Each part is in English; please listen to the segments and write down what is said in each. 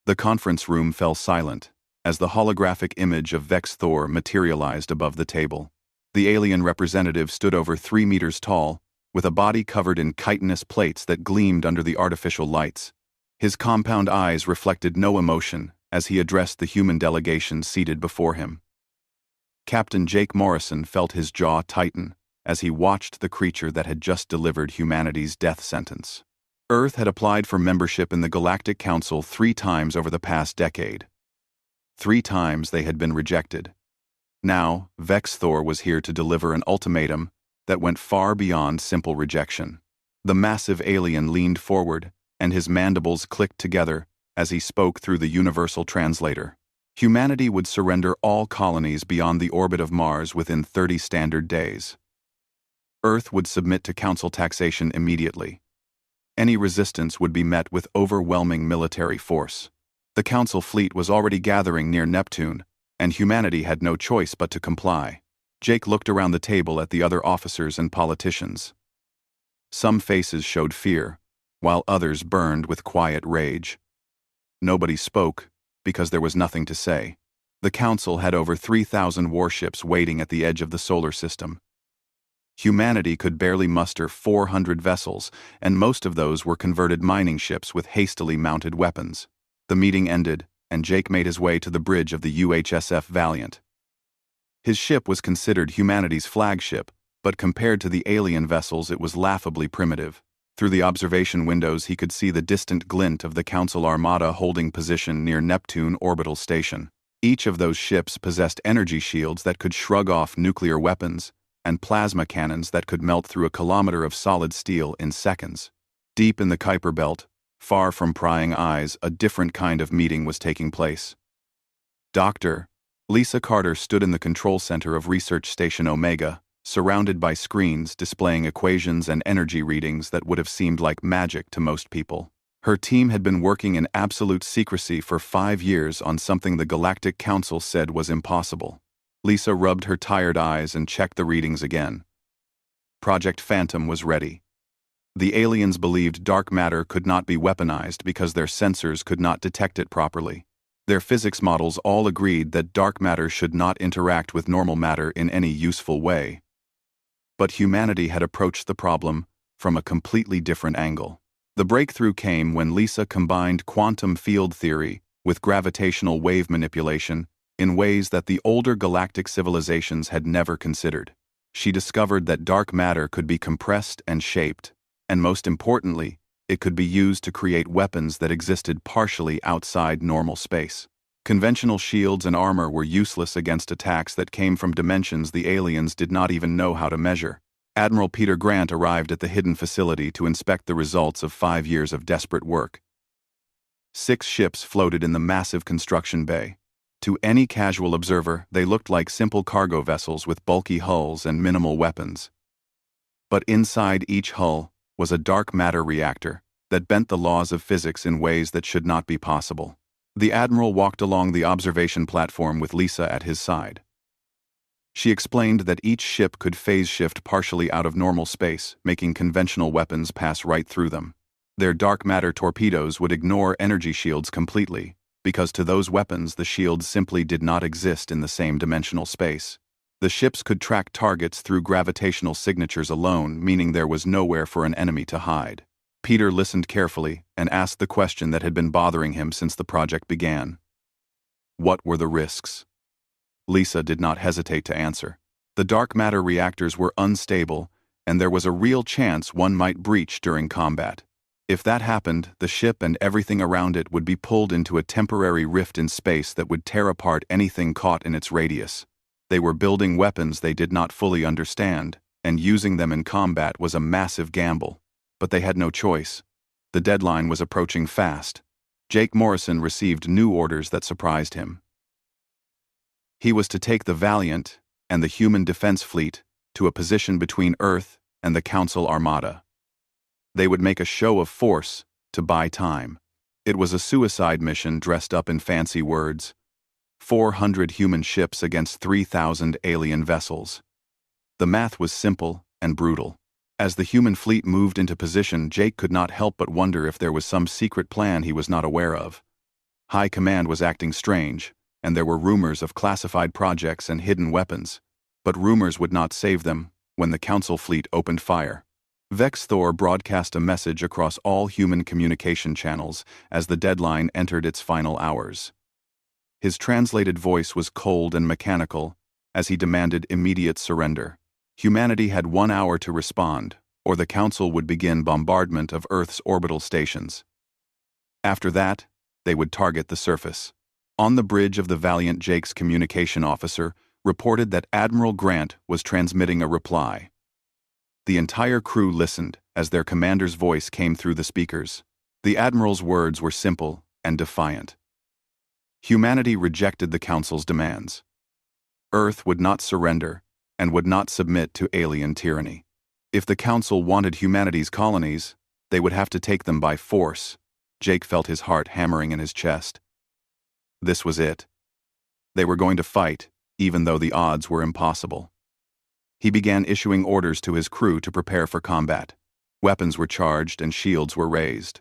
The conference room fell silent as the holographic image of Vex Thor materialized above the table. The alien representative stood over 3 meters tall, with a body covered in chitinous plates that gleamed under the artificial lights. His compound eyes reflected no emotion as he addressed the human delegation seated before him. Captain Jake Morrison felt his jaw tighten as he watched the creature that had just delivered humanity's death sentence. Earth had applied for membership in the Galactic Council 3 times over the past decade. 3 times they had been rejected. Now, Vex Thor was here to deliver an ultimatum that went far beyond simple rejection. The massive alien leaned forward, and his mandibles clicked together as he spoke through the universal translator. Humanity would surrender all colonies beyond the orbit of Mars within 30 standard days. Earth would submit to Council taxation immediately. Any resistance would be met with overwhelming military force. The Council fleet was already gathering near Neptune, and humanity had no choice but to comply. Jake looked around the table at the other officers and politicians. Some faces showed fear, while others burned with quiet rage. Nobody spoke, because there was nothing to say. The Council had over 3,000 warships waiting at the edge of the solar system. Humanity could barely muster 400 vessels, and most of those were converted mining ships with hastily mounted weapons. The meeting ended, and Jake made his way to the bridge of the UHSF Valiant. His ship was considered humanity's flagship, but compared to the alien vessels it was laughably primitive. Through the observation windows he could see the distant glint of the Council armada holding position near Neptune Orbital Station. Each of those ships possessed energy shields that could shrug off nuclear weapons, and plasma cannons that could melt through a kilometer of solid steel in seconds. Deep in the Kuiper Belt, far from prying eyes, a different kind of meeting was taking place. Dr. Lisa Carter stood in the control center of Research Station Omega, surrounded by screens displaying equations and energy readings that would have seemed like magic to most people. Her team had been working in absolute secrecy for 5 years on something the Galactic Council said was impossible. Lisa rubbed her tired eyes and checked the readings again. Project Phantom was ready. The aliens believed dark matter could not be weaponized because their sensors could not detect it properly. Their physics models all agreed that dark matter should not interact with normal matter in any useful way. But humanity had approached the problem from a completely different angle. The breakthrough came when Lisa combined quantum field theory with gravitational wave manipulation in ways that the older galactic civilizations had never considered. She discovered that dark matter could be compressed and shaped, and most importantly, it could be used to create weapons that existed partially outside normal space. Conventional shields and armor were useless against attacks that came from dimensions the aliens did not even know how to measure. Admiral Peter Grant arrived at the hidden facility to inspect the results of 5 years of desperate work. 6 ships floated in the massive construction bay. To any casual observer, they looked like simple cargo vessels with bulky hulls and minimal weapons. But inside each hull was a dark matter reactor that bent the laws of physics in ways that should not be possible. The Admiral walked along the observation platform with Lisa at his side. She explained that each ship could phase shift partially out of normal space, making conventional weapons pass right through them. Their dark matter torpedoes would ignore energy shields completely, because to those weapons the shields simply did not exist in the same dimensional space. The ships could track targets through gravitational signatures alone, meaning there was nowhere for an enemy to hide. Peter listened carefully and asked the question that had been bothering him since the project began. What were the risks? Lisa did not hesitate to answer. The dark matter reactors were unstable, and there was a real chance one might breach during combat. If that happened, the ship and everything around it would be pulled into a temporary rift in space that would tear apart anything caught in its radius. They were building weapons they did not fully understand, and using them in combat was a massive gamble. But they had no choice. The deadline was approaching fast. Jake Morrison received new orders that surprised him. He was to take the Valiant and the human defense fleet to a position between Earth and the Council armada. They would make a show of force to buy time. It was a suicide mission dressed up in fancy words. 400 human ships against 3,000 alien vessels. The math was simple and brutal. As the human fleet moved into position, Jake could not help but wonder if there was some secret plan he was not aware of. High Command was acting strange, and there were rumors of classified projects and hidden weapons. But rumors would not save them when the Council fleet opened fire. Vex Thor broadcast a message across all human communication channels as the deadline entered its final hours. His translated voice was cold and mechanical as he demanded immediate surrender. Humanity had 1 hour to respond, or the Council would begin bombardment of Earth's orbital stations. After that, they would target the surface. On the bridge of the Valiant, Jake's communication officer reported that Admiral Grant was transmitting a reply. The entire crew listened as their commander's voice came through the speakers. The Admiral's words were simple and defiant. Humanity rejected the Council's demands. Earth would not surrender and would not submit to alien tyranny. If the Council wanted humanity's colonies, they would have to take them by force. Jake felt his heart hammering in his chest. This was it. They were going to fight, even though the odds were impossible. He began issuing orders to his crew to prepare for combat. Weapons were charged and shields were raised.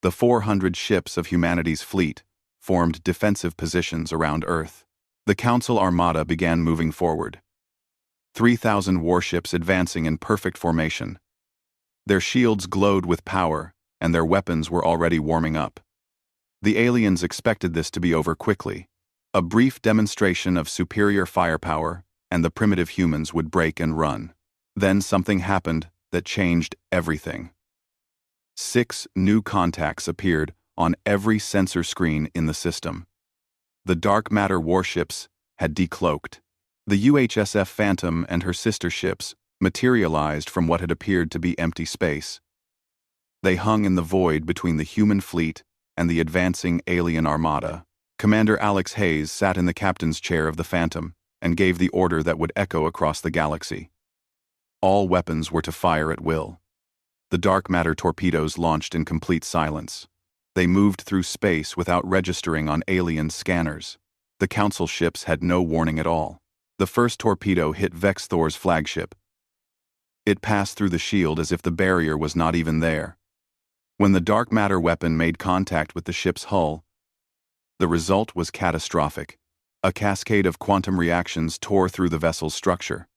The 400 ships of humanity's fleet formed defensive positions around Earth. The Council armada began moving forward. 3,000 warships advancing in perfect formation. Their shields glowed with power, and their weapons were already warming up. The aliens expected this to be over quickly. A brief demonstration of superior firepower, and the primitive humans would break and run. Then something happened that changed everything. 6 new contacts appeared on every sensor screen in the system. The dark matter warships had decloaked. The UHSF Phantom and her sister ships materialized from what had appeared to be empty space. They hung in the void between the human fleet and the advancing alien armada. Commander Alex Hayes sat in the captain's chair of the Phantom and gave the order that would echo across the galaxy. All weapons were to fire at will. The dark matter torpedoes launched in complete silence. They moved through space without registering on alien scanners. The Council ships had no warning at all. The first torpedo hit Vex Thor's flagship. It passed through the shield as if the barrier was not even there. When the dark matter weapon made contact with the ship's hull, the result was catastrophic. A cascade of quantum reactions tore through the vessel's structure.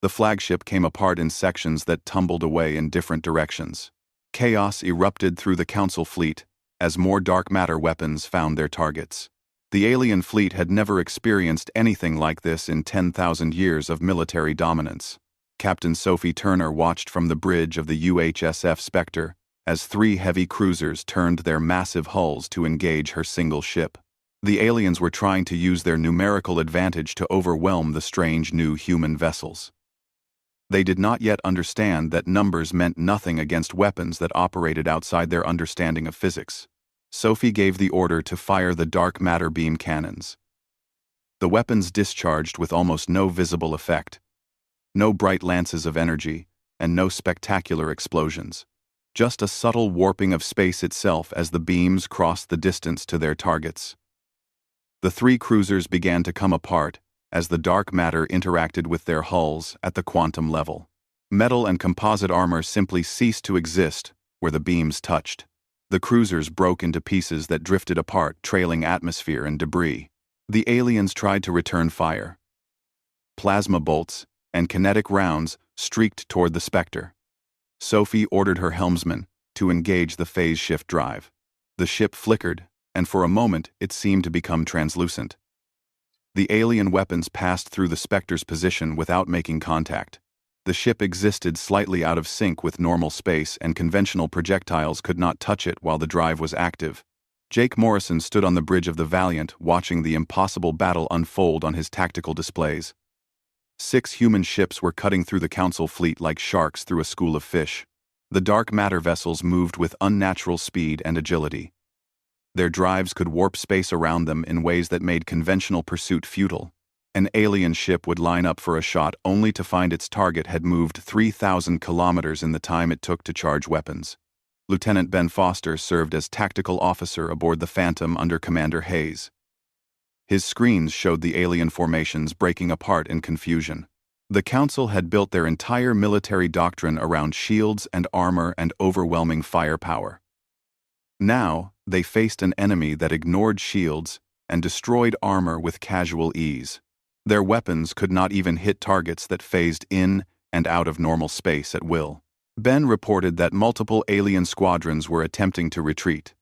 The flagship came apart in sections that tumbled away in different directions. Chaos erupted through the Council fleet as more dark matter weapons found their targets. The alien fleet had never experienced anything like this in 10,000 years of military dominance. Captain Sophie Turner watched from the bridge of the UHSF Spectre as 3 heavy cruisers turned their massive hulls to engage her single ship. The aliens were trying to use their numerical advantage to overwhelm the strange new human vessels. They did not yet understand that numbers meant nothing against weapons that operated outside their understanding of physics. Sophie gave the order to fire the dark matter beam cannons. The weapons discharged with almost no visible effect. No bright lances of energy, and no spectacular explosions. Just a subtle warping of space itself as the beams crossed the distance to their targets. The 3 cruisers began to come apart as the dark matter interacted with their hulls at the quantum level. Metal and composite armor simply ceased to exist where the beams touched. The cruisers broke into pieces that drifted apart, trailing atmosphere and debris. The aliens tried to return fire. Plasma bolts and kinetic rounds streaked toward the Spectre. Sophie ordered her helmsman to engage the phase shift drive. The ship flickered, and for a moment it seemed to become translucent. The alien weapons passed through the Spectre's position without making contact. The ship existed slightly out of sync with normal space, and conventional projectiles could not touch it while the drive was active. Jake Morrison stood on the bridge of the Valiant, watching the impossible battle unfold on his tactical displays. 6 human ships were cutting through the Council fleet like sharks through a school of fish. The dark matter vessels moved with unnatural speed and agility. Their drives could warp space around them in ways that made conventional pursuit futile. An alien ship would line up for a shot only to find its target had moved 3,000 kilometers in the time it took to charge weapons. Lieutenant Ben Foster served as tactical officer aboard the Phantom under Commander Hayes. His screens showed the alien formations breaking apart in confusion. The Council had built their entire military doctrine around shields and armor and overwhelming firepower. Now, They faced an enemy that ignored shields and destroyed armor with casual ease. Their weapons could not even hit targets that phased in and out of normal space at will. Ben reported that multiple alien squadrons were attempting to retreat.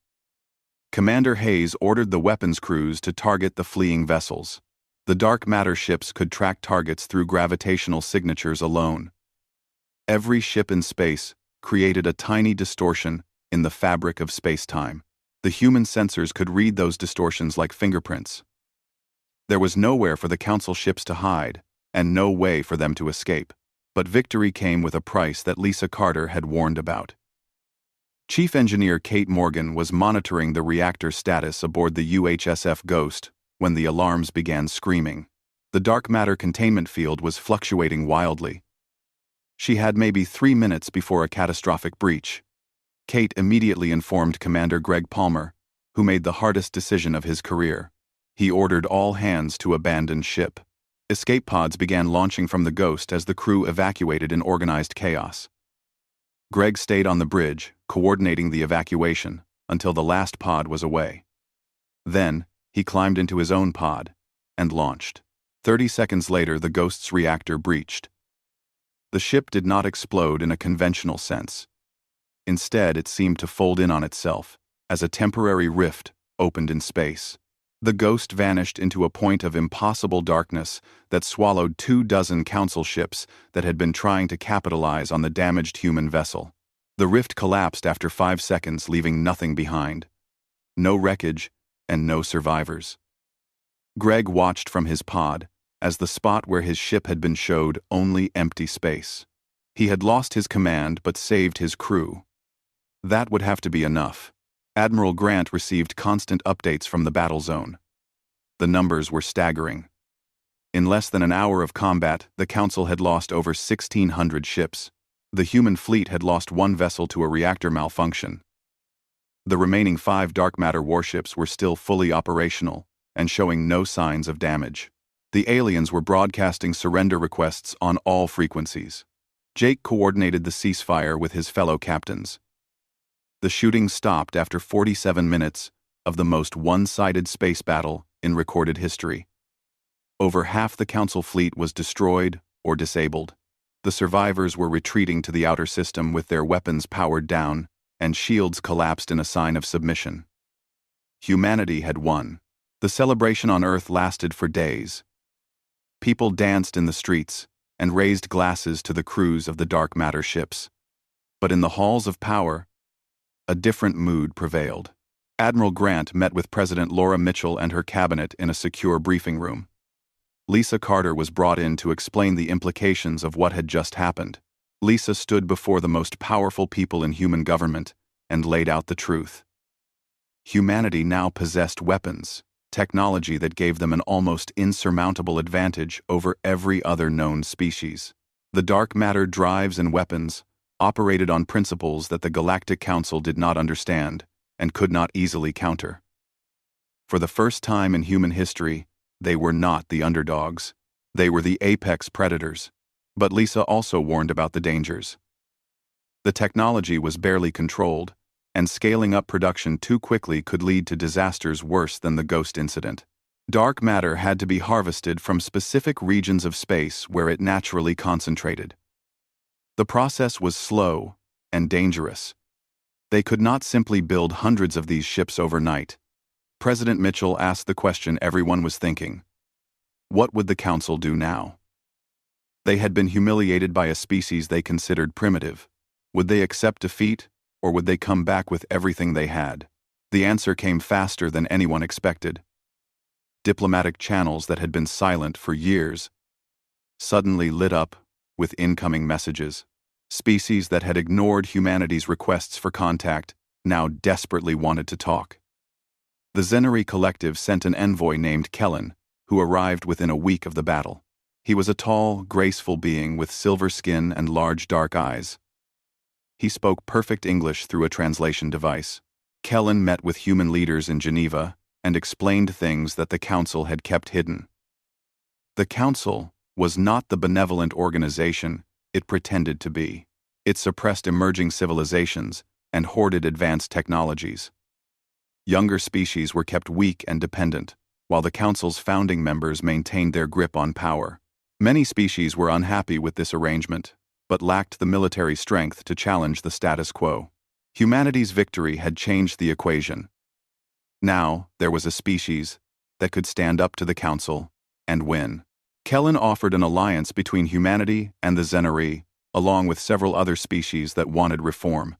Commander Hayes ordered the weapons crews to target the fleeing vessels. The dark matter ships could track targets through gravitational signatures alone. Every ship in space created a tiny distortion in the fabric of space-time. The human sensors could read those distortions like fingerprints. There was nowhere for the Council ships to hide, and no way for them to escape. But victory came with a price that Lisa Carter had warned about. Chief Engineer Kate Morgan was monitoring the reactor status aboard the UHSF Ghost when the alarms began screaming. The dark matter containment field was fluctuating wildly. She had maybe 3 minutes before a catastrophic breach. Kate immediately informed Commander Greg Palmer, who made the hardest decision of his career. He ordered all hands to abandon ship. Escape pods began launching from the Ghost as the crew evacuated in organized chaos. Greg stayed on the bridge, coordinating the evacuation, until the last pod was away. Then, he climbed into his own pod and launched. 30 seconds later, the Ghost's reactor breached. The ship did not explode in a conventional sense. Instead, it seemed to fold in on itself, as a temporary rift opened in space. The Ghost vanished into a point of impossible darkness that swallowed 24 Council ships that had been trying to capitalize on the damaged human vessel. The rift collapsed after 5 seconds, leaving nothing behind. No wreckage and no survivors. Greg watched from his pod as the spot where his ship had been showed only empty space. He had lost his command but saved his crew. That would have to be enough. Admiral Grant received constant updates from the battle zone. The numbers were staggering. In less than an hour of combat, the Council had lost over 1,600 ships. The human fleet had lost 1 vessel to a reactor malfunction. The remaining 5 dark matter warships were still fully operational and showing no signs of damage. The aliens were broadcasting surrender requests on all frequencies. Jake coordinated the ceasefire with his fellow captains. The shooting stopped after 47 minutes of the most one-sided space battle in recorded history. Over half the Council fleet was destroyed or disabled. The survivors were retreating to the outer system with their weapons powered down, and shields collapsed in a sign of submission. Humanity had won. The celebration on Earth lasted for days. People danced in the streets and raised glasses to the crews of the dark matter ships. But in the halls of power, a different mood prevailed. Admiral Grant met with President Laura Mitchell and her cabinet in a secure briefing room. Lisa Carter was brought in to explain the implications of what had just happened. Lisa stood before the most powerful people in human government and laid out the truth. Humanity now possessed weapons, technology that gave them an almost insurmountable advantage over every other known species. The dark matter drives and weapons operated on principles that the Galactic Council did not understand and could not easily counter. For the first time in human history, they were not the underdogs. They were the apex predators. But Lisa also warned about the dangers. The technology was barely controlled, and scaling up production too quickly could lead to disasters worse than the Ghost incident. Dark matter had to be harvested from specific regions of space where it naturally concentrated. The process was slow and dangerous. They could not simply build hundreds of these ships overnight. President Mitchell asked the question everyone was thinking. What would the Council do now? They had been humiliated by a species they considered primitive. Would they accept defeat, or would they come back with everything they had? The answer came faster than anyone expected. Diplomatic channels that had been silent for years suddenly lit up with incoming messages. Species that had ignored humanity's requests for contact now desperately wanted to talk. The Zenari Collective sent an envoy named Kellen, who arrived within a week of the battle. He was a tall, graceful being with silver skin and large dark eyes. He spoke perfect English through a translation device. Kellen met with human leaders in Geneva and explained things that the Council had kept hidden. The Council was not the benevolent organization it pretended to be. It suppressed emerging civilizations and hoarded advanced technologies. Younger species were kept weak and dependent, while the Council's founding members maintained their grip on power. Many species were unhappy with this arrangement, but lacked the military strength to challenge the status quo. Humanity's victory had changed the equation. Now, there was a species that could stand up to the Council and win. Kellen offered an alliance between humanity and the Xenari, along with several other species that wanted reform.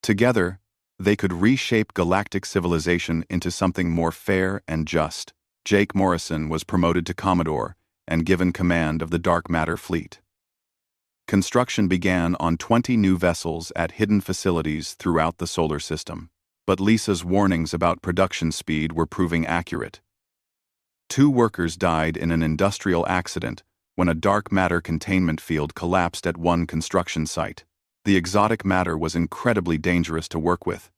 Together, they could reshape galactic civilization into something more fair and just. Jake Morrison was promoted to Commodore and given command of the Dark Matter Fleet. Construction began on 20 new vessels at hidden facilities throughout the solar system. But Lisa's warnings about production speed were proving accurate. 2 workers died in an industrial accident when a dark matter containment field collapsed at one construction site. The exotic matter was incredibly dangerous to work with.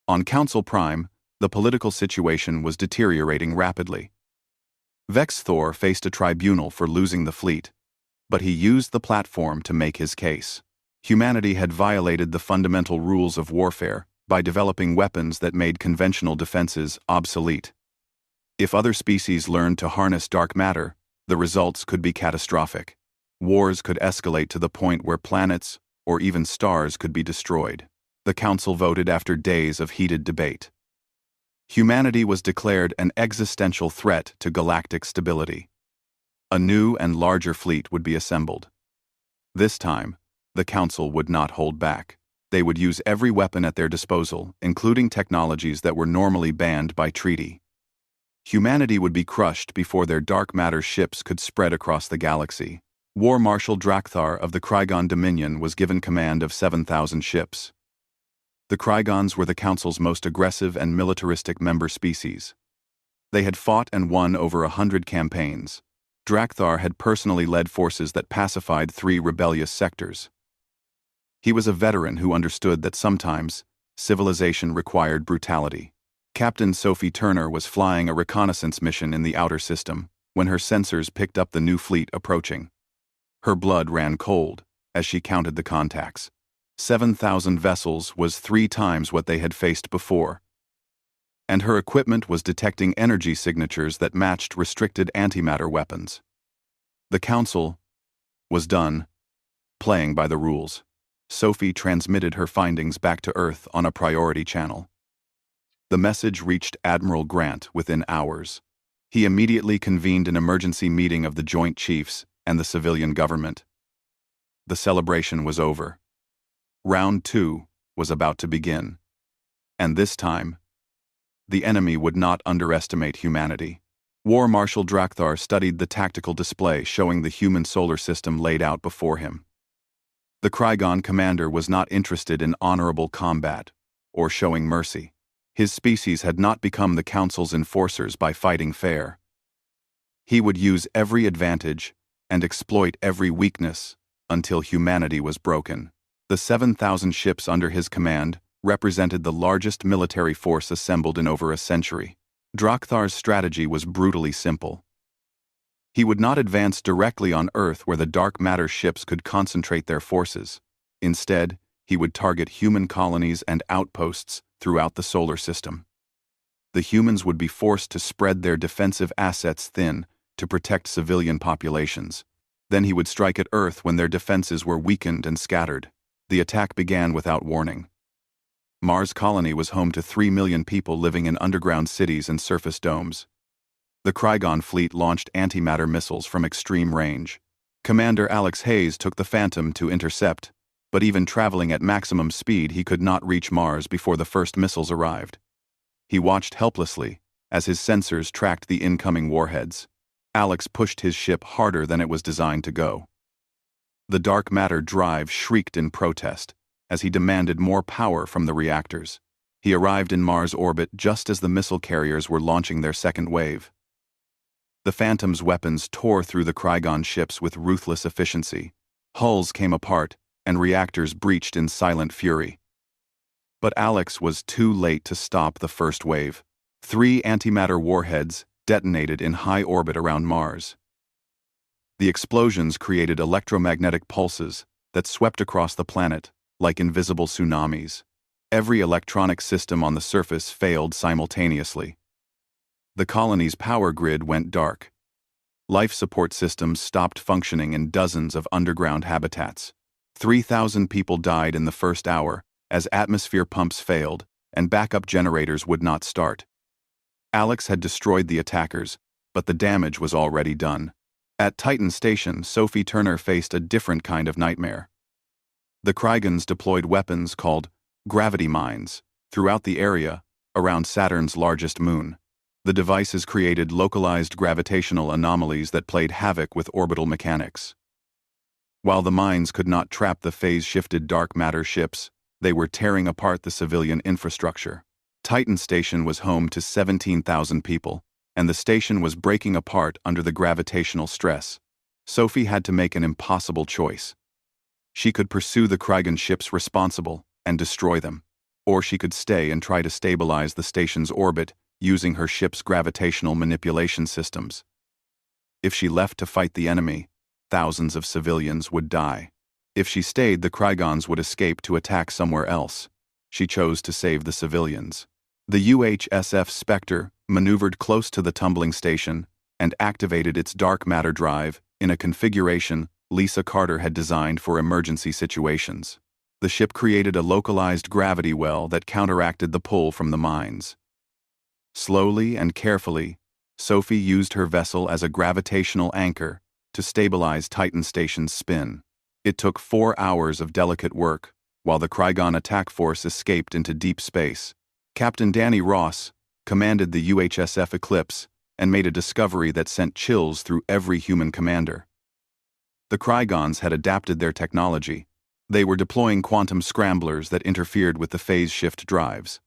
On Council Prime, the political situation was deteriorating rapidly. Vex Thor faced a tribunal for losing the fleet, but he used the platform to make his case. Humanity had violated the fundamental rules of warfare by developing weapons that made conventional defenses obsolete. If other species learned to harness dark matter, the results could be catastrophic. Wars could escalate to the point where planets, or even stars, could be destroyed. The Council voted after days of heated debate. Humanity was declared an existential threat to galactic stability. A new and larger fleet would be assembled. This time, the Council would not hold back. They would use every weapon at their disposal, including technologies that were normally banned by treaty. Humanity would be crushed before their dark matter ships could spread across the galaxy. War Marshal Drakthar of the Krygon Dominion was given command of 7,000 ships. The Krygons were the Council's most aggressive and militaristic member species. They had fought and won over 100 campaigns. Drakthar had personally led forces that pacified 3 rebellious sectors. He was a veteran who understood that sometimes civilization required brutality. Captain Sophie Turner was flying a reconnaissance mission in the outer system when her sensors picked up the new fleet approaching. Her blood ran cold as she counted the contacts. 7,000 vessels was 3 times what they had faced before. And her equipment was detecting energy signatures that matched restricted antimatter weapons. The Council was done playing by the rules. Sophie transmitted her findings back to Earth on a priority channel. The message reached Admiral Grant within hours. He immediately convened an emergency meeting of the Joint Chiefs and the civilian government. The celebration was over. Round 2 was about to begin. And this time, the enemy would not underestimate humanity. War Marshal Drakthar studied the tactical display showing the human solar system laid out before him. The Krygon commander was not interested in honorable combat or showing mercy. His species had not become the Council's enforcers by fighting fair. He would use every advantage and exploit every weakness until humanity was broken. The 7,000 ships under his command represented the largest military force assembled in over a century. Drakthar's strategy was brutally simple. He would not advance directly on Earth where the dark matter ships could concentrate their forces. Instead, he would target human colonies and outposts throughout the solar system. The humans would be forced to spread their defensive assets thin to protect civilian populations. Then he would strike at Earth when their defenses were weakened and scattered. The attack began without warning. Mars colony was home to 3 million people living in underground cities and surface domes. The Krygon fleet launched antimatter missiles from extreme range. Commander Alex Hayes took the Phantom to intercept, but even traveling at maximum speed he could not reach Mars before the first missiles arrived. He watched helplessly as his sensors tracked the incoming warheads. Alex pushed his ship harder than it was designed to go. The dark matter drive shrieked in protest as he demanded more power from the reactors. He arrived in Mars orbit just as the missile carriers were launching their second wave. The Phantom's weapons tore through the Krygon ships with ruthless efficiency. Hulls came apart, and reactors breached in silent fury. But Alex was too late to stop the first wave. 3 antimatter warheads detonated in high orbit around Mars. The explosions created electromagnetic pulses that swept across the planet like invisible tsunamis. Every electronic system on the surface failed simultaneously. The colony's power grid went dark. Life support systems stopped functioning in dozens of underground habitats. 3,000 people died in the first hour as atmosphere pumps failed and backup generators would not start. Alex had destroyed the attackers, but the damage was already done. At Titan Station, Sophie Turner faced a different kind of nightmare. The Krygans deployed weapons called gravity mines throughout the area around Saturn's largest moon. The devices created localized gravitational anomalies that played havoc with orbital mechanics. While the mines could not trap the phase-shifted dark matter ships, they were tearing apart the civilian infrastructure. Titan Station was home to 17,000 people, and the station was breaking apart under the gravitational stress. Sophie had to make an impossible choice. She could pursue the Krygan ships responsible and destroy them, or she could stay and try to stabilize the station's orbit using her ship's gravitational manipulation systems. If she left to fight the enemy, thousands of civilians would die. If she stayed, the Krygans would escape to attack somewhere else. She chose to save the civilians. The UHSF Spectre maneuvered close to the tumbling station and activated its dark matter drive in a configuration Lisa Carter had designed for emergency situations. The ship created a localized gravity well that counteracted the pull from the mines. Slowly and carefully, Sophie used her vessel as a gravitational anchor to stabilize Titan Station's spin. It took 4 hours of delicate work, while the Krygan attack force escaped into deep space. Captain Danny Ross commanded the UHSF Eclipse and made a discovery that sent chills through every human commander. The Krygans had adapted their technology. They were deploying quantum scramblers that interfered with the phase shift drives.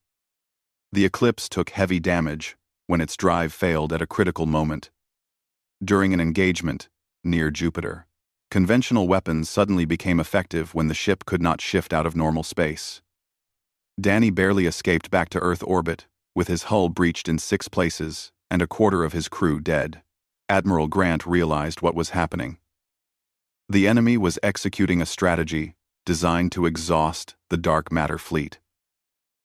The Eclipse took heavy damage when its drive failed at a critical moment. During an engagement near Jupiter, conventional weapons suddenly became effective when the ship could not shift out of normal space. Danny barely escaped back to Earth orbit, with his hull breached in 6 places and a quarter of his crew dead. Admiral Grant realized what was happening. The enemy was executing a strategy designed to exhaust the dark matter fleet.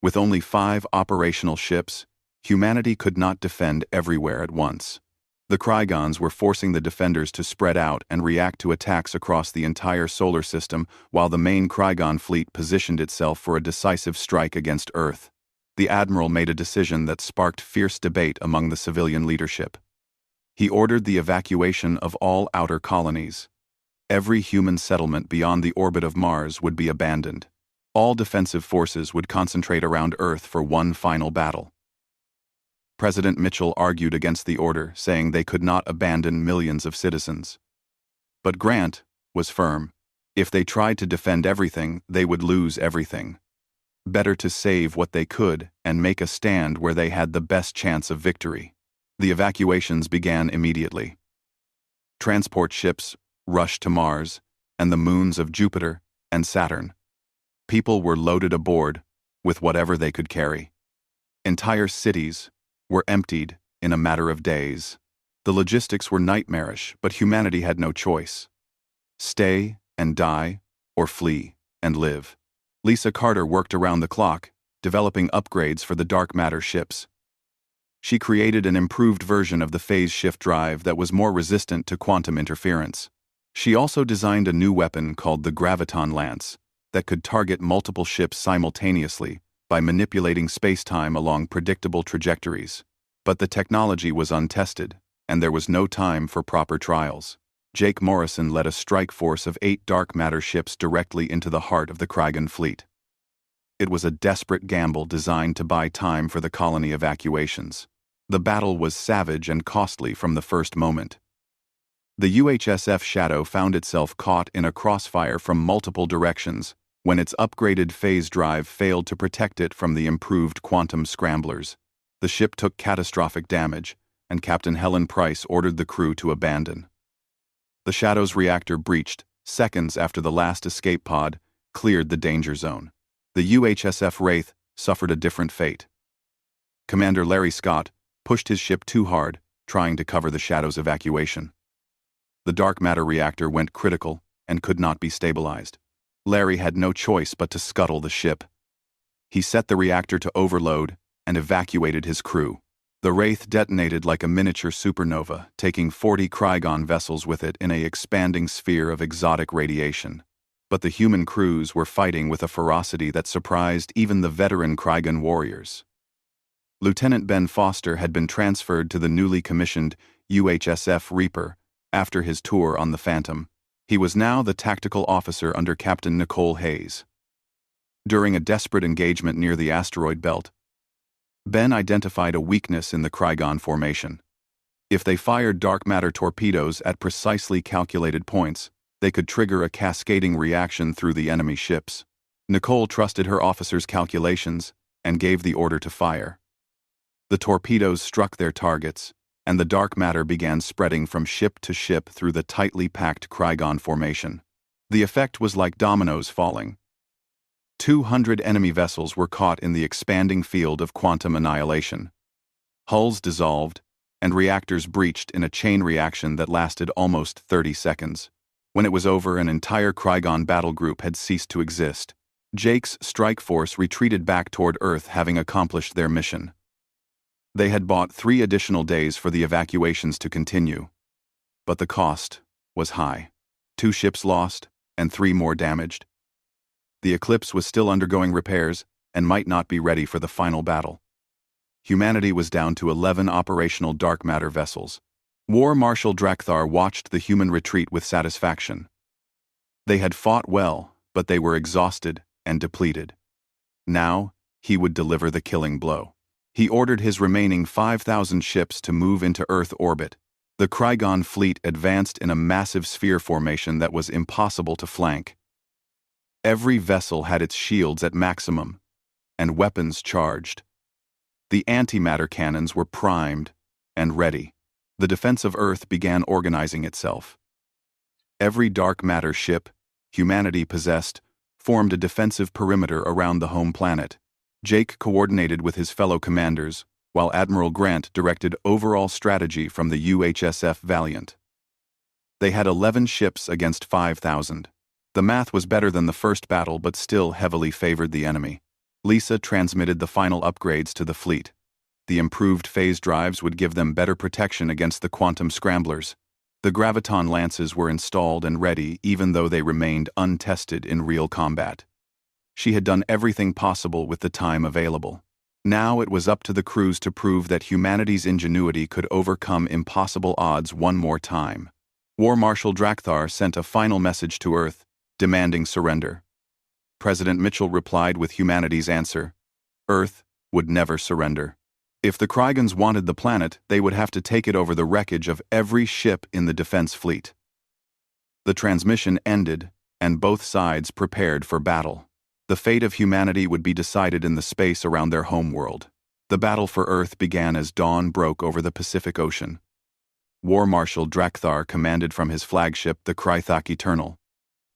With only 5 operational ships, humanity could not defend everywhere at once. The Krygans were forcing the defenders to spread out and react to attacks across the entire solar system while the main Krygan fleet positioned itself for a decisive strike against Earth. The admiral made a decision that sparked fierce debate among the civilian leadership. He ordered the evacuation of all outer colonies. Every human settlement beyond the orbit of Mars would be abandoned. All defensive forces would concentrate around Earth for one final battle. President Mitchell argued against the order, saying they could not abandon millions of citizens. But Grant was firm. If they tried to defend everything, they would lose everything. Better to save what they could and make a stand where they had the best chance of victory. The evacuations began immediately. Transport ships rushed to Mars and the moons of Jupiter and Saturn. People were loaded aboard with whatever they could carry. Entire cities were emptied in a matter of days. The logistics were nightmarish, but humanity had no choice. Stay and die, or flee and live. Lisa Carter worked around the clock, developing upgrades for the dark matter ships. She created an improved version of the phase shift drive that was more resistant to quantum interference. She also designed a new weapon called the Graviton Lance that could target multiple ships simultaneously by manipulating space-time along predictable trajectories. But the technology was untested, and there was no time for proper trials. Jake Morrison led a strike force of 8 dark matter ships directly into the heart of the Krygan fleet. It was a desperate gamble designed to buy time for the colony evacuations. The battle was savage and costly from the first moment. The UHSF Shadow found itself caught in a crossfire from multiple directions when its upgraded phase drive failed to protect it from the improved quantum scramblers. The ship took catastrophic damage, and Captain Helen Price ordered the crew to abandon. The Shadow's reactor breached seconds after the last escape pod cleared the danger zone. The UHSF Wraith suffered a different fate. Commander Larry Scott pushed his ship too hard, trying to cover the Shadow's evacuation. The dark matter reactor went critical and could not be stabilized. Larry had no choice but to scuttle the ship. He set the reactor to overload and evacuated his crew. The Wraith detonated like a miniature supernova, taking 40 Krygon vessels with it in an expanding sphere of exotic radiation. But the human crews were fighting with a ferocity that surprised even the veteran Krygon warriors. Lieutenant Ben Foster had been transferred to the newly commissioned UHSF Reaper after his tour on the Phantom. He was now the tactical officer under Captain Nicole Hayes. During a desperate engagement near the asteroid belt, Ben identified a weakness in the Krygon formation. If they fired dark matter torpedoes at precisely calculated points, they could trigger a cascading reaction through the enemy ships. Nicole trusted her officer's calculations and gave the order to fire. The torpedoes struck their targets, and the dark matter began spreading from ship to ship through the tightly packed Krygon formation. The effect was like dominoes falling. 200 enemy vessels were caught in the expanding field of quantum annihilation. Hulls dissolved, and reactors breached in a chain reaction that lasted almost 30 seconds. When it was over, an entire Krygon battle group had ceased to exist. Jake's strike force retreated back toward Earth, having accomplished their mission. They had bought 3 additional days for the evacuations to continue. But the cost was high. 2 ships lost, and 3 more damaged. The Eclipse was still undergoing repairs and might not be ready for the final battle. Humanity was down to 11 operational dark matter vessels. War Marshal Drakthar watched the human retreat with satisfaction. They had fought well, but they were exhausted and depleted. Now, he would deliver the killing blow. He ordered his remaining 5,000 ships to move into Earth orbit. The Krygon fleet advanced in a massive sphere formation that was impossible to flank. Every vessel had its shields at maximum, and weapons charged. The antimatter cannons were primed and ready. The defense of Earth began organizing itself. Every dark matter ship humanity possessed formed a defensive perimeter around the home planet. Jake coordinated with his fellow commanders, while Admiral Grant directed overall strategy from the UHSF Valiant. They had 11 ships against 5,000. The math was better than the first battle, but still heavily favored the enemy. Lisa transmitted the final upgrades to the fleet. The improved phase drives would give them better protection against the quantum scramblers. The graviton lances were installed and ready, even though they remained untested in real combat. She had done everything possible with the time available. Now it was up to the crews to prove that humanity's ingenuity could overcome impossible odds one more time. War Marshal Drakthar sent a final message to Earth, demanding surrender. President Mitchell replied with humanity's answer: Earth would never surrender. If the Krygons wanted the planet, they would have to take it over the wreckage of every ship in the defense fleet. The transmission ended, and both sides prepared for battle. The fate of humanity would be decided in the space around their homeworld. The battle for Earth began as dawn broke over the Pacific Ocean. War Marshal Drakthar commanded from his flagship, the Krythok Eternal,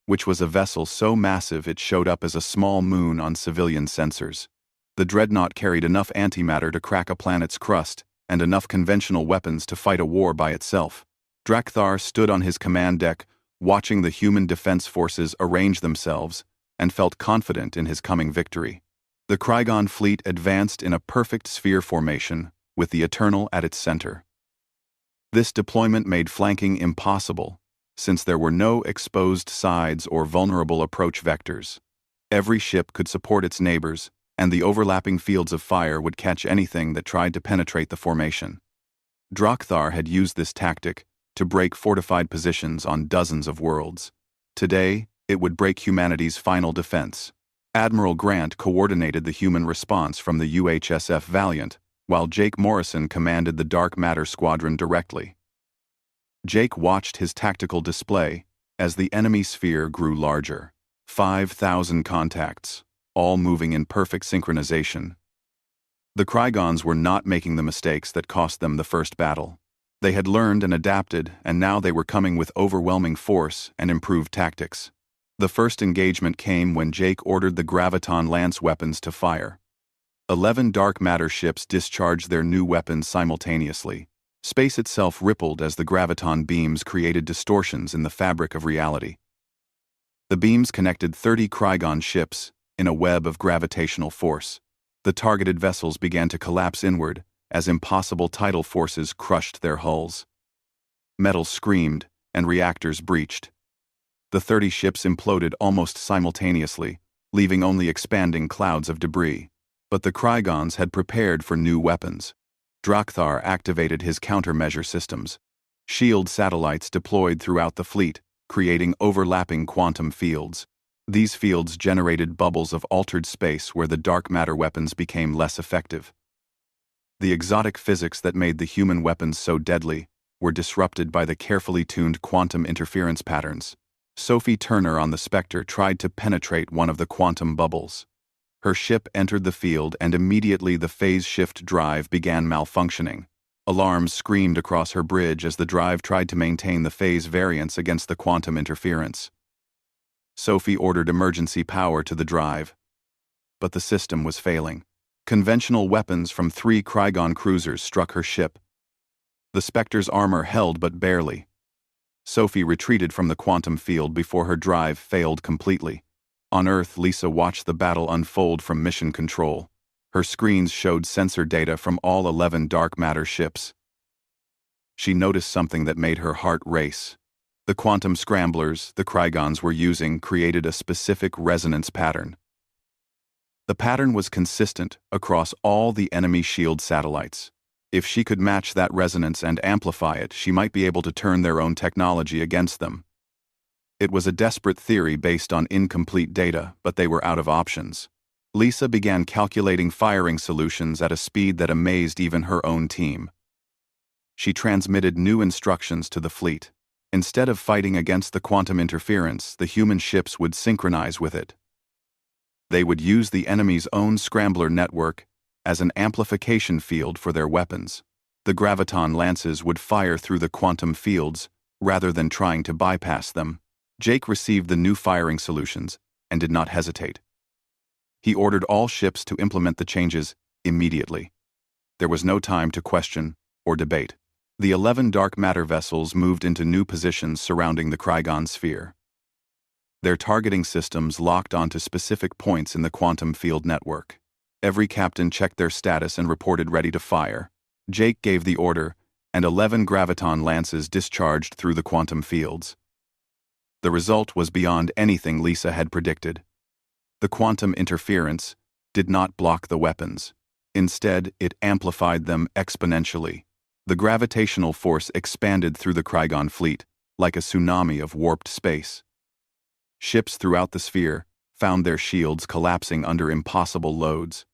which was a vessel so massive it showed up as a small moon on civilian sensors. The dreadnought carried enough antimatter to crack a planet's crust and enough conventional weapons to fight a war by itself. Drakthar stood on his command deck, watching the human defense forces arrange themselves, and felt confident in his coming victory. The Krygon fleet advanced in a perfect sphere formation, with the Eternal at its center. This deployment made flanking impossible, since there were no exposed sides or vulnerable approach vectors. Every ship could support its neighbors, and the overlapping fields of fire would catch anything that tried to penetrate the formation. Drakthar had used this tactic to break fortified positions on dozens of worlds. Today, it would break humanity's final defense. Admiral Grant coordinated the human response from the UHSF Valiant, while Jake Morrison commanded the Dark Matter Squadron directly. Jake watched his tactical display as the enemy sphere grew larger. 5,000 contacts, all moving in perfect synchronization. The Krygons were not making the mistakes that cost them the first battle. They had learned and adapted, and now they were coming with overwhelming force and improved tactics. The first engagement came when Jake ordered the graviton lance weapons to fire. 11 dark matter ships discharged their new weapons simultaneously. Space itself rippled as the graviton beams created distortions in the fabric of reality. The beams connected 30 Krygon ships, in a web of gravitational force. The targeted vessels began to collapse inward as impossible tidal forces crushed their hulls. Metal screamed, and reactors breached. The 30 ships imploded almost simultaneously, leaving only expanding clouds of debris. But the Krygons had prepared for new weapons. Drakthar activated his countermeasure systems. Shield satellites deployed throughout the fleet, creating overlapping quantum fields. These fields generated bubbles of altered space where the dark matter weapons became less effective. The exotic physics that made the human weapons so deadly were disrupted by the carefully tuned quantum interference patterns. Sophie Turner on the Spectre tried to penetrate one of the quantum bubbles. Her ship entered the field and immediately the phase shift drive began malfunctioning. Alarms screamed across her bridge as the drive tried to maintain the phase variance against the quantum interference. Sophie ordered emergency power to the drive, but the system was failing. Conventional weapons from 3 Krygon cruisers struck her ship. The Spectre's armor held but barely. Sophie retreated from the quantum field before her drive failed completely. On Earth, Lisa watched the battle unfold from mission control. Her screens showed sensor data from all 11 dark matter ships. She noticed something that made her heart race. The quantum scramblers the Krygons were using created a specific resonance pattern. The pattern was consistent across all the enemy shield satellites. If she could match that resonance and amplify it, she might be able to turn their own technology against them. It was a desperate theory based on incomplete data, but they were out of options. Lisa began calculating firing solutions at a speed that amazed even her own team. She transmitted new instructions to the fleet. Instead of fighting against the quantum interference, the human ships would synchronize with it. They would use the enemy's own scrambler network as an amplification field for their weapons. The graviton lances would fire through the quantum fields rather than trying to bypass them. Jake received the new firing solutions and did not hesitate. He ordered all ships to implement the changes immediately. There was no time to question or debate. The 11 dark matter vessels moved into new positions surrounding the Krygon sphere. Their targeting systems locked onto specific points in the quantum field network. Every captain checked their status and reported ready to fire. Jake gave the order, and 11 graviton lances discharged through the quantum fields. The result was beyond anything Lisa had predicted. The quantum interference did not block the weapons. Instead, it amplified them exponentially. The gravitational force expanded through the Krygon fleet, like a tsunami of warped space. Ships throughout the sphere found their shields collapsing under impossible loads.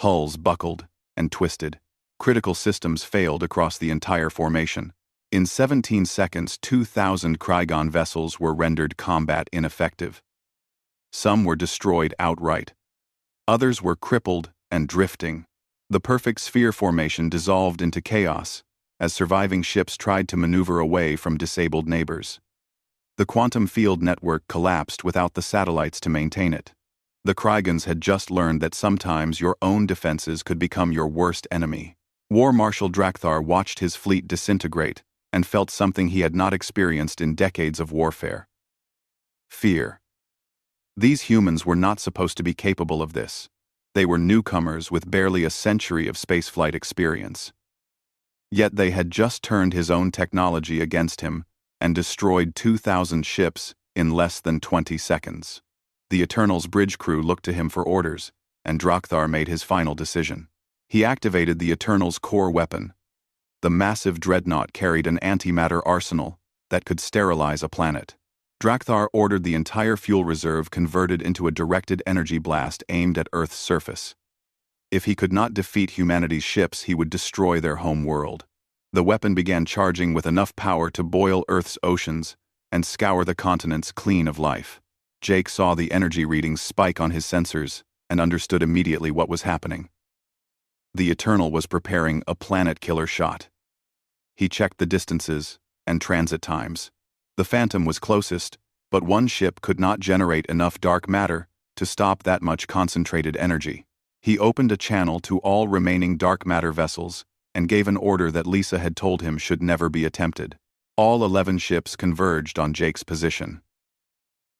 Hulls buckled and twisted. Critical systems failed across the entire formation. In 17 seconds, 2,000 Krygon vessels were rendered combat ineffective. Some were destroyed outright. Others were crippled and drifting. The perfect sphere formation dissolved into chaos as surviving ships tried to maneuver away from disabled neighbors. The quantum field network collapsed without the satellites to maintain it. The Krygons had just learned that sometimes your own defenses could become your worst enemy. War Marshal Drakthar watched his fleet disintegrate and felt something he had not experienced in decades of warfare. Fear. These humans were not supposed to be capable of this. They were newcomers with barely a century of spaceflight experience. Yet they had just turned his own technology against him and destroyed 2,000 ships in less than 20 seconds. The Eternal's bridge crew looked to him for orders, and Drakthar made his final decision. He activated the Eternal's core weapon. The massive dreadnought carried an antimatter arsenal that could sterilize a planet. Drakthar ordered the entire fuel reserve converted into a directed energy blast aimed at Earth's surface. If he could not defeat humanity's ships, he would destroy their home world. The weapon began charging with enough power to boil Earth's oceans and scour the continents clean of life. Jake saw the energy readings spike on his sensors and understood immediately what was happening. The Eternal was preparing a planet-killer shot. He checked the distances and transit times. The Phantom was closest, but one ship could not generate enough dark matter to stop that much concentrated energy. He opened a channel to all remaining dark matter vessels and gave an order that Lisa had told him should never be attempted. All 11 ships converged on Jake's position.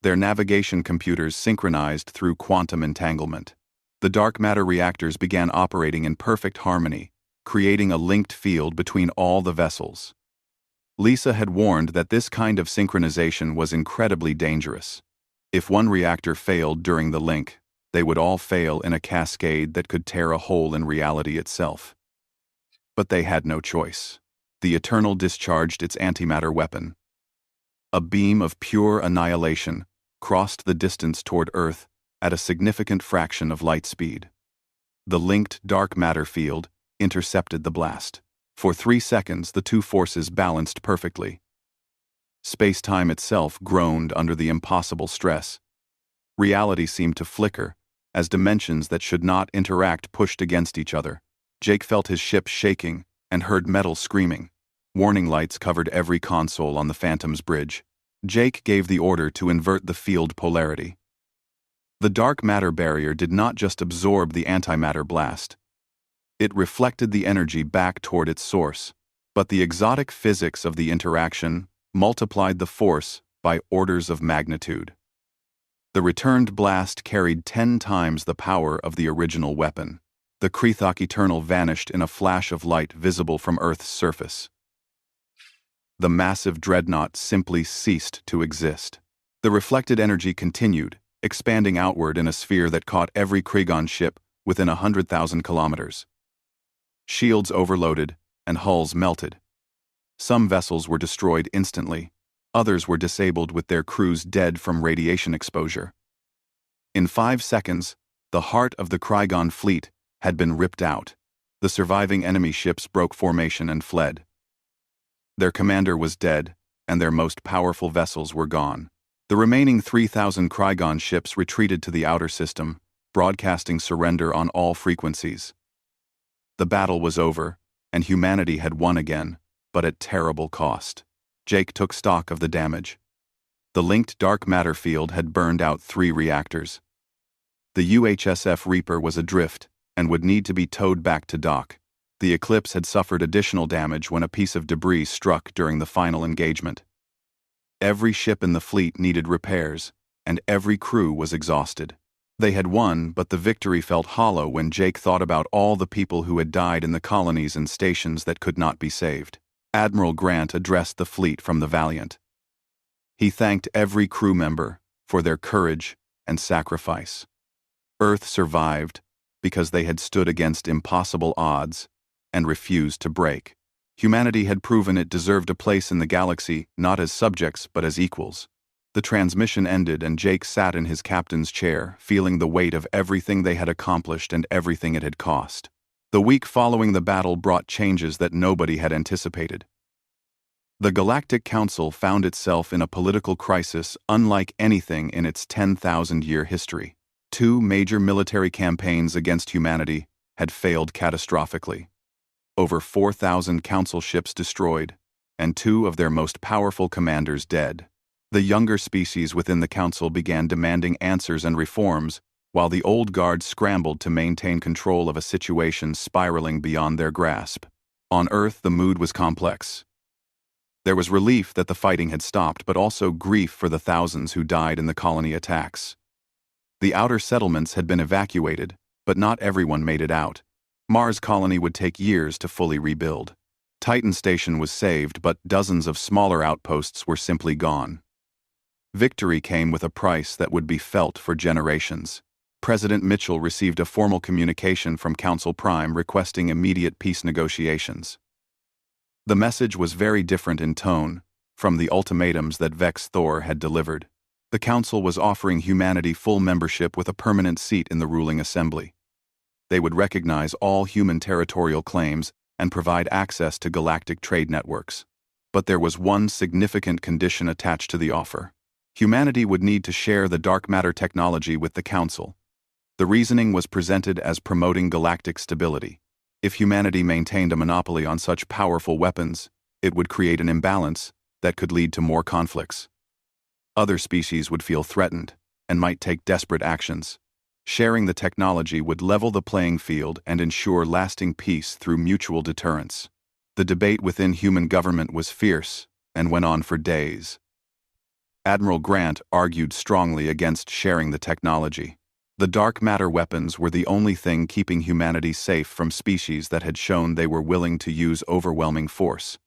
their navigation computers synchronized through quantum entanglement. The dark matter reactors began operating in perfect harmony, creating a linked field between all the vessels. Lisa had warned that this kind of synchronization was incredibly dangerous. If one reactor failed during the link, they would all fail in a cascade that could tear a hole in reality itself. But they had no choice. The Eternal discharged its antimatter weapon. A beam of pure annihilation crossed the distance toward Earth at a significant fraction of light speed. The linked dark matter field intercepted the blast. For 3 seconds, the two forces balanced perfectly. Space-time itself groaned under the impossible stress. Reality seemed to flicker, as dimensions that should not interact pushed against each other. Jake felt his ship shaking and heard metal screaming. Warning lights covered every console on the Phantom's bridge. Jake gave the order to invert the field polarity. The dark matter barrier did not just absorb the antimatter blast. It reflected the energy back toward its source, but the exotic physics of the interaction multiplied the force by orders of magnitude. The returned blast carried 10 times the power of the original weapon. The Krethok Eternal vanished in a flash of light visible from Earth's surface. The massive dreadnought simply ceased to exist. The reflected energy continued, expanding outward in a sphere that caught every Krigon ship within 100,000 kilometers. Shields overloaded, and hulls melted. Some vessels were destroyed instantly. Others were disabled with their crews dead from radiation exposure. In 5 seconds, the heart of the Krigon fleet had been ripped out. The surviving enemy ships broke formation and fled. Their commander was dead, and their most powerful vessels were gone. The remaining 3,000 Krigon ships retreated to the outer system, broadcasting surrender on all frequencies. The battle was over, and humanity had won again, but at terrible cost. Jake took stock of the damage. The linked dark matter field had burned out 3 reactors. The UHSF Reaper was adrift and would need to be towed back to dock. The Eclipse had suffered additional damage when a piece of debris struck during the final engagement. Every ship in the fleet needed repairs, and every crew was exhausted. They had won, but the victory felt hollow when Jake thought about all the people who had died in the colonies and stations that could not be saved. Admiral Grant addressed the fleet from the Valiant. He thanked every crew member for their courage and sacrifice. Earth survived because they had stood against impossible odds and refused to break. Humanity had proven it deserved a place in the galaxy, not as subjects but as equals. The transmission ended and Jake sat in his captain's chair, feeling the weight of everything they had accomplished and everything it had cost. The week following the battle brought changes that nobody had anticipated. The Galactic Council found itself in a political crisis unlike anything in its 10,000-year history. 2 major military campaigns against humanity had failed catastrophically. Over 4,000 council ships destroyed, and 2 of their most powerful commanders dead. The younger species within the council began demanding answers and reforms, while the old guard scrambled to maintain control of a situation spiraling beyond their grasp. On Earth, the mood was complex. There was relief that the fighting had stopped, but also grief for the thousands who died in the colony attacks. The outer settlements had been evacuated, but not everyone made it out. Mars colony would take years to fully rebuild. Titan Station was saved, but dozens of smaller outposts were simply gone. Victory came with a price that would be felt for generations. President Mitchell received a formal communication from Council Prime requesting immediate peace negotiations. The message was very different in tone from the ultimatums that Vex Thor had delivered. The Council was offering humanity full membership with a permanent seat in the ruling assembly. They would recognize all human territorial claims and provide access to galactic trade networks. But there was one significant condition attached to the offer. Humanity would need to share the dark matter technology with the Council. The reasoning was presented as promoting galactic stability. If humanity maintained a monopoly on such powerful weapons, it would create an imbalance that could lead to more conflicts. Other species would feel threatened and might take desperate actions. Sharing the technology would level the playing field and ensure lasting peace through mutual deterrence. The debate within human government was fierce and went on for days. Admiral Grant argued strongly against sharing the technology. The dark matter weapons were the only thing keeping humanity safe from species that had shown they were willing to use overwhelming force.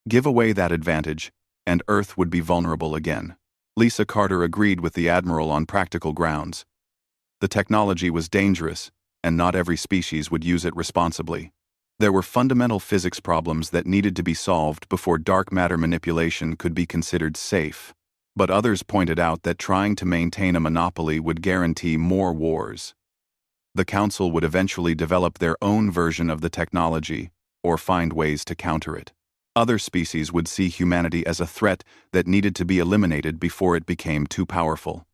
Give away that advantage, and Earth would be vulnerable again. Lisa Carter agreed with the Admiral on practical grounds. The technology was dangerous, and not every species would use it responsibly. There were fundamental physics problems that needed to be solved before dark matter manipulation could be considered safe. But others pointed out that trying to maintain a monopoly would guarantee more wars. The Council would eventually develop their own version of the technology, or find ways to counter it. Other species would see humanity as a threat that needed to be eliminated before it became too powerful.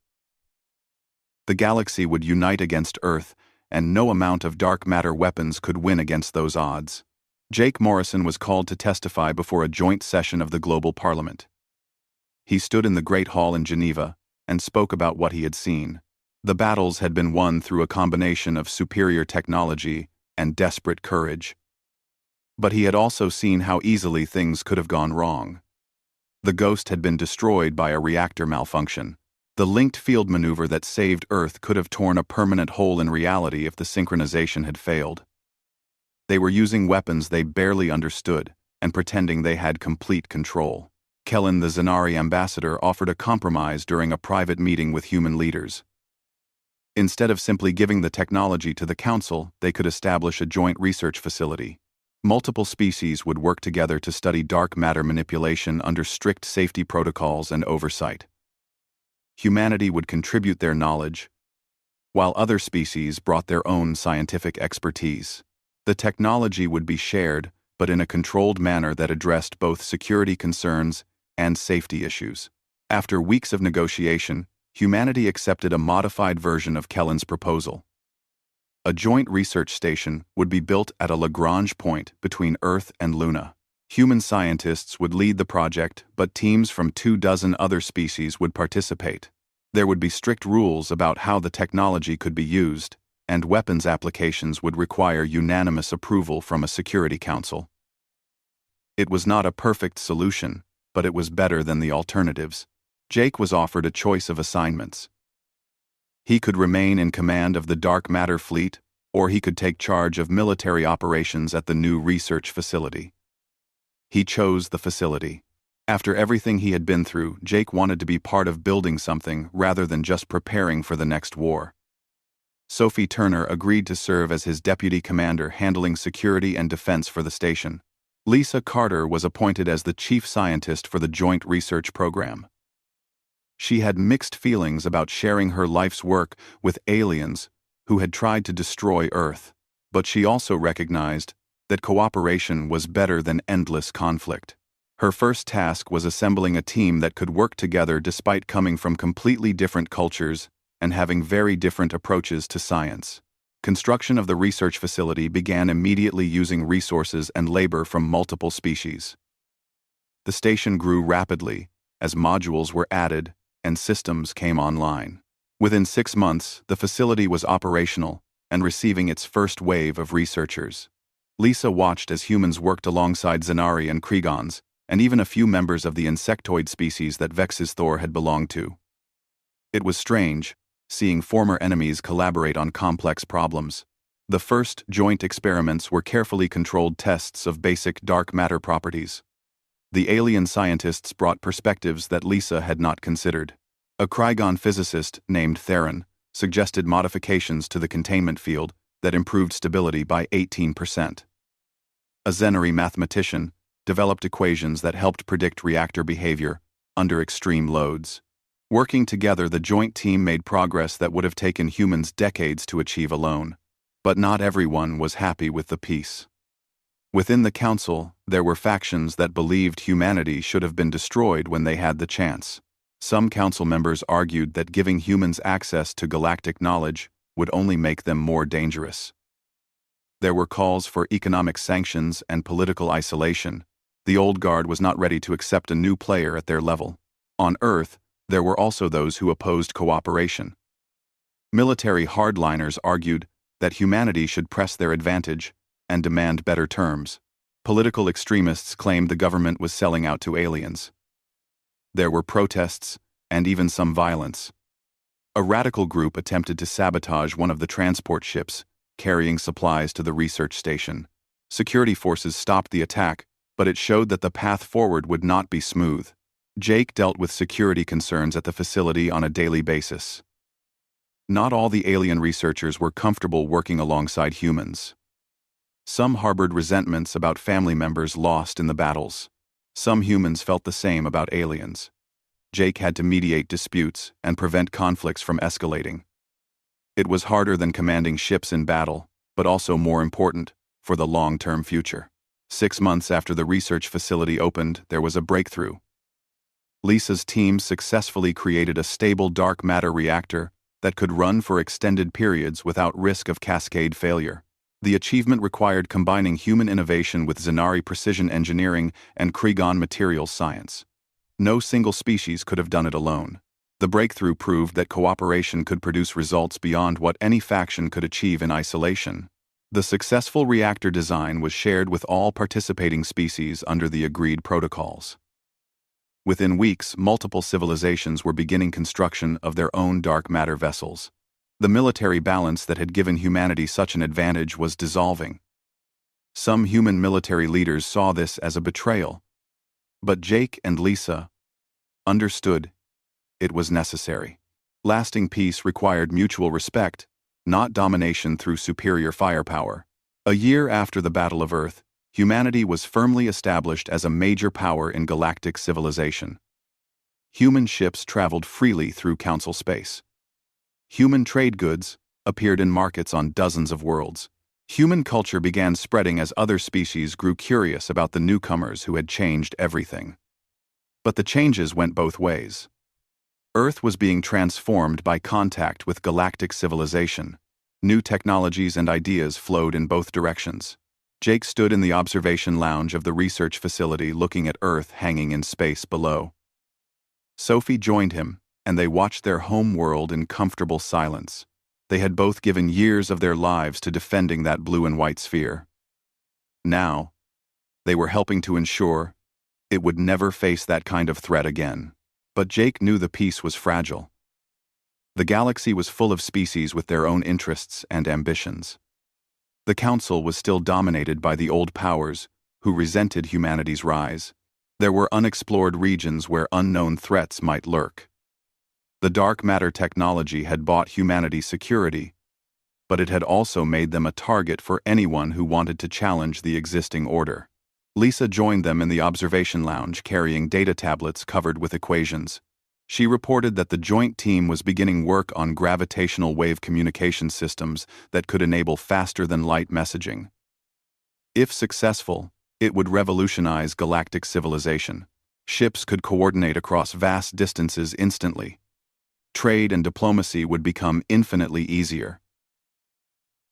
The galaxy would unite against Earth, and no amount of dark matter weapons could win against those odds. Jake Morrison was called to testify before a joint session of the Global Parliament. He stood in the Great Hall in Geneva and spoke about what he had seen. The battles had been won through a combination of superior technology and desperate courage. But he had also seen how easily things could have gone wrong. The Ghost had been destroyed by a reactor malfunction. The linked field maneuver that saved Earth could have torn a permanent hole in reality if the synchronization had failed. They were using weapons they barely understood and pretending they had complete control. Kellen, the Zanari ambassador, offered a compromise during a private meeting with human leaders. Instead of simply giving the technology to the Council, they could establish a joint research facility. Multiple species would work together to study dark matter manipulation under strict safety protocols and oversight. Humanity would contribute their knowledge, while other species brought their own scientific expertise. The technology would be shared, but in a controlled manner that addressed both security concerns and safety issues. After weeks of negotiation, humanity accepted a modified version of Kellen's proposal. A joint research station would be built at a Lagrange point between Earth and Luna. Human scientists would lead the project, but teams from 24 other species would participate. There would be strict rules about how the technology could be used, and weapons applications would require unanimous approval from a Security Council. It was not a perfect solution, but it was better than the alternatives. Jake was offered a choice of assignments. He could remain in command of the dark matter fleet, or he could take charge of military operations at the new research facility. He chose the facility. After everything he had been through, Jake wanted to be part of building something rather than just preparing for the next war. Sophie Turner agreed to serve as his deputy commander, handling security and defense for the station. Lisa Carter was appointed as the chief scientist for the joint research program. She had mixed feelings about sharing her life's work with aliens who had tried to destroy Earth, but she also recognized that cooperation was better than endless conflict. Her first task was assembling a team that could work together despite coming from completely different cultures and having very different approaches to science. Construction of the research facility began immediately using resources and labor from multiple species. The station grew rapidly as modules were added and systems came online. Within 6 months, the facility was operational and receiving its first wave of researchers. Lisa watched as humans worked alongside Zanari and Kriegans, and even a few members of the insectoid species that Vex's Thor had belonged to. It was strange, seeing former enemies collaborate on complex problems. The first joint experiments were carefully controlled tests of basic dark matter properties. The alien scientists brought perspectives that Lisa had not considered. A Krigan physicist named Theron suggested modifications to the containment field that improved stability by 18%. A Zenari mathematician developed equations that helped predict reactor behavior under extreme loads. Working together, the joint team made progress that would have taken humans decades to achieve alone. But not everyone was happy with the peace. Within the Council, there were factions that believed humanity should have been destroyed when they had the chance. Some Council members argued that giving humans access to galactic knowledge would only make them more dangerous. There were calls for economic sanctions and political isolation. The old guard was not ready to accept a new player at their level. On Earth, there were also those who opposed cooperation. Military hardliners argued that humanity should press their advantage and demand better terms. Political extremists claimed the government was selling out to aliens. There were protests, and even some violence. A radical group attempted to sabotage one of the transport ships, carrying supplies to the research station. Security forces stopped the attack, but it showed that the path forward would not be smooth. Jake dealt with security concerns at the facility on a daily basis. Not all the alien researchers were comfortable working alongside humans. Some harbored resentments about family members lost in the battles. Some humans felt the same about aliens. Jake had to mediate disputes and prevent conflicts from escalating. It was harder than commanding ships in battle, but also more important for the long-term future. 6 months after the research facility opened, there was a breakthrough. Lisa's team successfully created a stable dark matter reactor that could run for extended periods without risk of cascade failure. The achievement required combining human innovation with Zenari precision engineering and Kregon materials science. No single species could have done it alone. The breakthrough proved that cooperation could produce results beyond what any faction could achieve in isolation. The successful reactor design was shared with all participating species under the agreed protocols. Within weeks, multiple civilizations were beginning construction of their own dark matter vessels. The military balance that had given humanity such an advantage was dissolving. Some human military leaders saw this as a betrayal, but Jake and Lisa understood it was necessary. Lasting peace required mutual respect, not domination through superior firepower. A year after the Battle of Earth, humanity was firmly established as a major power in galactic civilization. Human ships traveled freely through Council space. Human trade goods appeared in markets on dozens of worlds. Human culture began spreading as other species grew curious about the newcomers who had changed everything. But the changes went both ways. Earth was being transformed by contact with galactic civilization. New technologies and ideas flowed in both directions. Jake stood in the observation lounge of the research facility looking at Earth hanging in space below. Sophie joined him, and they watched their home world in comfortable silence. They had both given years of their lives to defending that blue and white sphere. Now, they were helping to ensure it would never face that kind of threat again. But Jake knew the peace was fragile. The galaxy was full of species with their own interests and ambitions. The Council was still dominated by the old powers who resented humanity's rise. There were unexplored regions where unknown threats might lurk. The dark matter technology had bought humanity security, but it had also made them a target for anyone who wanted to challenge the existing order. Lisa joined them in the observation lounge carrying data tablets covered with equations. She reported that the joint team was beginning work on gravitational wave communication systems that could enable faster-than-light messaging. If successful, it would revolutionize galactic civilization. Ships could coordinate across vast distances instantly. Trade and diplomacy would become infinitely easier.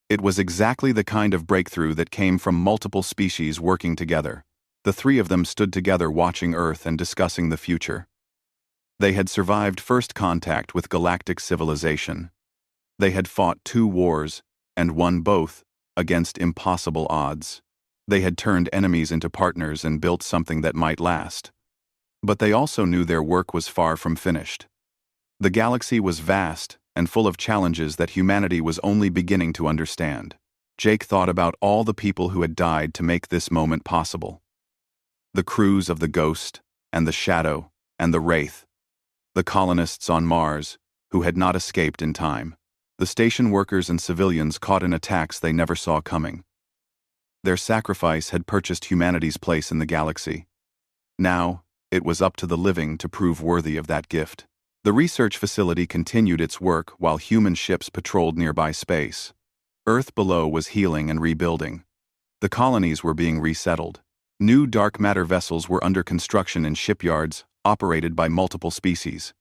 It was exactly the kind of breakthrough that came from multiple species working together. The three of them stood together watching Earth and discussing the future. They had survived first contact with galactic civilization. They had fought 2 wars, and won both, against impossible odds. They had turned enemies into partners and built something that might last. But they also knew their work was far from finished. The galaxy was vast and full of challenges that humanity was only beginning to understand. Jake thought about all the people who had died to make this moment possible. The crews of the Ghost, and the Shadow, and the Wraith. The colonists on Mars, who had not escaped in time. The station workers and civilians caught in attacks they never saw coming. Their sacrifice had purchased humanity's place in the galaxy. Now, it was up to the living to prove worthy of that gift. The research facility continued its work while human ships patrolled nearby space. Earth below was healing and rebuilding. The colonies were being resettled. New dark matter vessels were under construction in shipyards, operated by multiple species.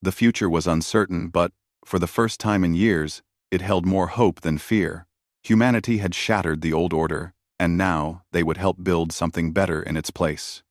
The future was uncertain, but, for the first time in years, it held more hope than fear. Humanity had shattered the old order, and now they would help build something better in its place.